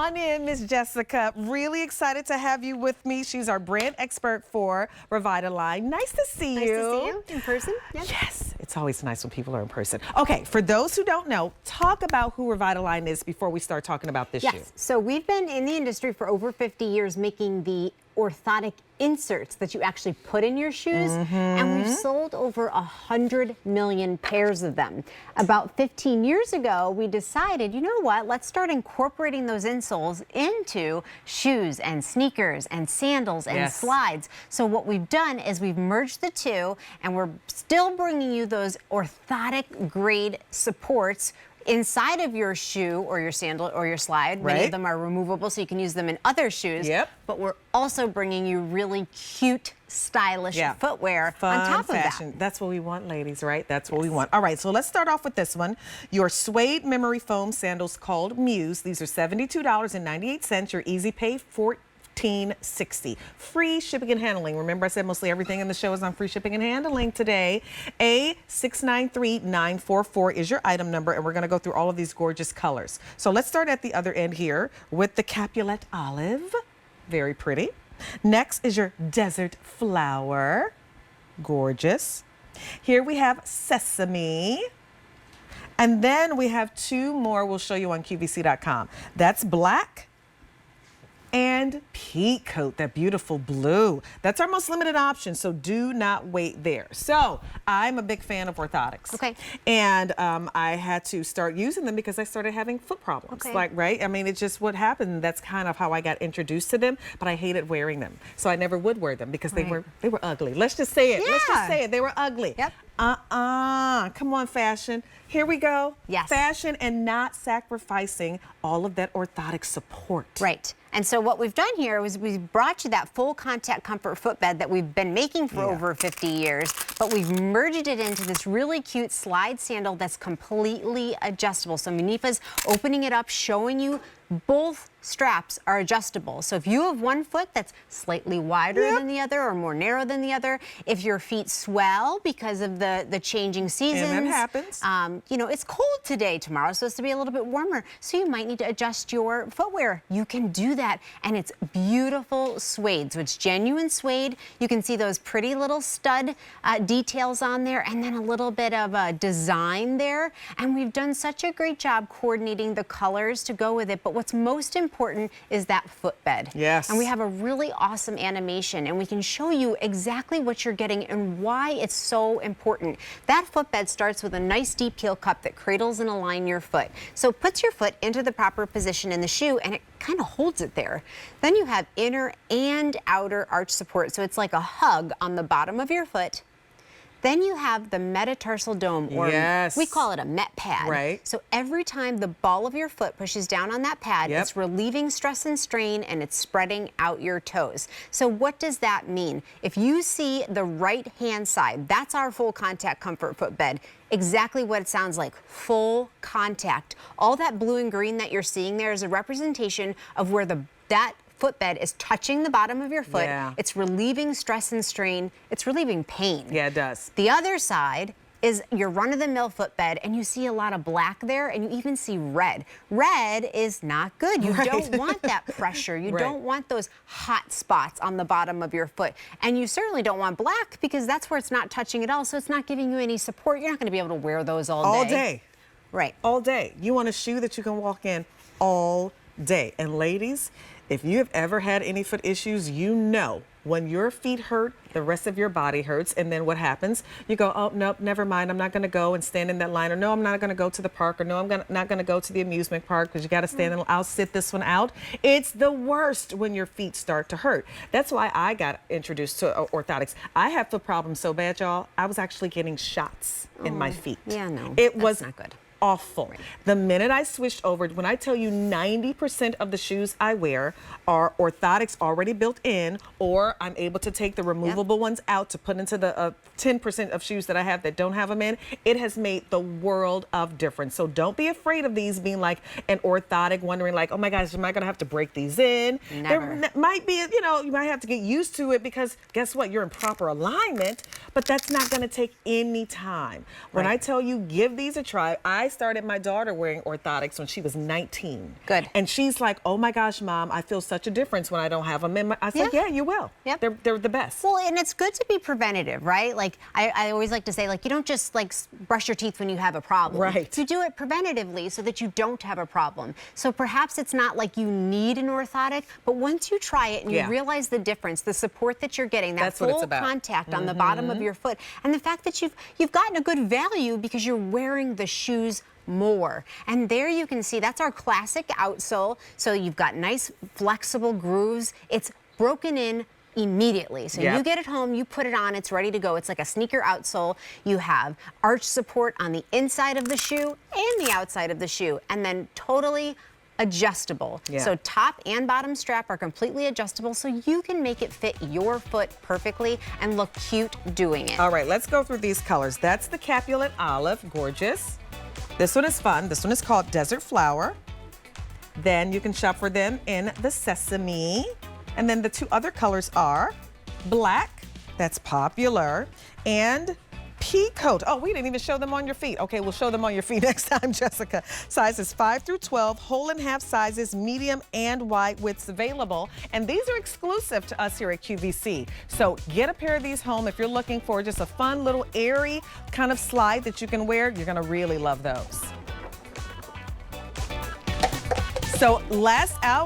on in, Miss Jessica. Really excited to have you with me. She's our brand expert for Revitalign. Nice to see you. Nice to see you in person. Yes, it's always nice when people are in person. Okay, for those who don't know, talk about who Revitalign is before we start talking about this shoe. So we've been in the industry for over 50 years making the orthotic inserts that you actually put in your shoes, and we've sold over 100 million pairs of them. About 15 years ago, we decided, you know what, let's start incorporating those insoles into shoes and sneakers and sandals and slides. So what we've done is we've merged the two, and we're still bringing you those orthotic grade supports inside of your shoe or your sandal or your slide. Many of them are removable, so you can use them in other shoes. But we're also bringing you really cute, stylish footwear on top of that. That's what we want, ladies, right? That's what we want. All right, so let's start off with this one. Your suede memory foam sandals called Muse. These are $72.98. Your easy pay, $14.60. Free shipping and handling. Remember, I said mostly everything in the show is on free shipping and handling today. A693944 is your item number, and we're going to go through all of these gorgeous colors. So let's start at the other end here with the Capulet Olive. Very pretty. Next is your Desert Flower. Gorgeous. Here we have Sesame. And then we have two more we'll show you on QVC.com. That's black and peak coat, that beautiful blue. That's our most limited option, so do not wait there. So I'm a big fan of orthotics. And I had to start using them because I started having foot problems. I mean, it's just what happened. That's kind of how I got introduced to them, but I hated wearing them. So I never would wear them because they were ugly. Let's just say it. Let's just say it. They were ugly. Come on, fashion. Here we go. Fashion and not sacrificing all of that orthotic support. And so what we've done here is we've brought you that full contact comfort footbed that we've been making for over 50 years, but we've merged it into this really cute slide sandal that's completely adjustable. So Munifa's opening it up, showing you both straps are adjustable. So if you have one foot that's slightly wider than the other or more narrow than the other, if your feet swell because of the changing seasons, and that happens. You know, it's cold today, tomorrow's supposed to be a little bit warmer, so you might need to adjust your footwear. You can do that, and it's beautiful suede. So it's genuine suede. You can see those pretty little stud details on there, and then a little bit of a design there. And we've done such a great job coordinating the colors to go with it, but what's most important is that footbed. And we have a really awesome animation, and we can show you exactly what you're getting and why it's so important. That footbed starts with a nice deep heel cup that cradles and aligns your foot. So it puts your foot into the proper position in the shoe, and it kind of holds it there. Then you have inner and outer arch support, so it's like a hug on the bottom of your foot. Then you have the metatarsal dome, or we call it a met pad. So every time the ball of your foot pushes down on that pad, it's relieving stress and strain, and it's spreading out your toes. So what does that mean? If you see the right-hand side, that's our full contact comfort footbed. Exactly what it sounds like, full contact. All that blue and green that you're seeing there is a representation of where that footbed is touching the bottom of your foot. It's relieving stress and strain. It's relieving pain. It does. The other side is your run-of-the-mill footbed, and you see a lot of black there, and you even see red. Red is not good. You don't want that pressure. You don't want those hot spots on the bottom of your foot. And you certainly don't want black, because that's where it's not touching at all, so it's not giving you any support. You're not going to be able to wear those all day. All day. You want a shoe that you can walk in all day. And ladies, if you have ever had any foot issues, you know when your feet hurt, the rest of your body hurts. And then what happens? You go, oh, nope, never mind. I'm not going to go and stand in that line. Or no, I'm not going to go to the park. Or no, I'm not going to go to the amusement park because you got to stand in. I'll sit this one out. It's the worst when your feet start to hurt. That's why I got introduced to orthotics. I have foot problems so bad, y'all. I was actually getting shots in my feet. It was not good. Awful. The minute I switched over, when I tell you 90% of the shoes I wear are orthotics already built in, or I'm able to take the removable ones out to put into the 10% of shoes that I have that don't have them in, it has made the world of difference. So don't be afraid of these being like an orthotic, wondering like, oh my gosh, am I going to have to break these in? There might be, you know, you might have to get used to it because guess what? You're in proper alignment, but that's not going to take any time. When I tell you give these a try, I started my daughter wearing orthotics when she was 19. Good. And she's like, oh my gosh, Mom, I feel such a difference when I don't have them in my, I said, yeah, you will. Yep. They're the best. Well, and it's good to be preventative, right? Like, I always like to say, like, you don't just, like, brush your teeth when you have a problem. Right. You do it preventatively so that you don't have a problem. So perhaps it's not like you need an orthotic, but once you try it and you realize the difference, the support that you're getting, that That's what it's full about. contact on the bottom of your foot, and the fact that you've gotten a good value because you're wearing the shoes more. And there you can see that's our classic outsole. So you've got nice flexible grooves. It's broken in immediately. So you get it home, you put it on, it's ready to go. It's like a sneaker outsole. You have arch support on the inside of the shoe and the outside of the shoe, and then totally adjustable. So top and bottom strap are completely adjustable, so you can make it fit your foot perfectly and look cute doing it. All right, let's go through these colors. That's the Capulet Olive, gorgeous. This one is fun. This one is called Desert Flower. Then you can shop for them in the Sesame. And then the two other colors are black, that's popular, and pea coat. Oh, we didn't even show them on your feet. Okay, we'll show them on your feet next time, Jessica. Sizes 5 through 12, whole and half sizes, medium and wide widths available. And these are exclusive to us here at QVC. So get a pair of these home if you're looking for just a fun little airy kind of slide that you can wear. You're gonna really love those. So last hour,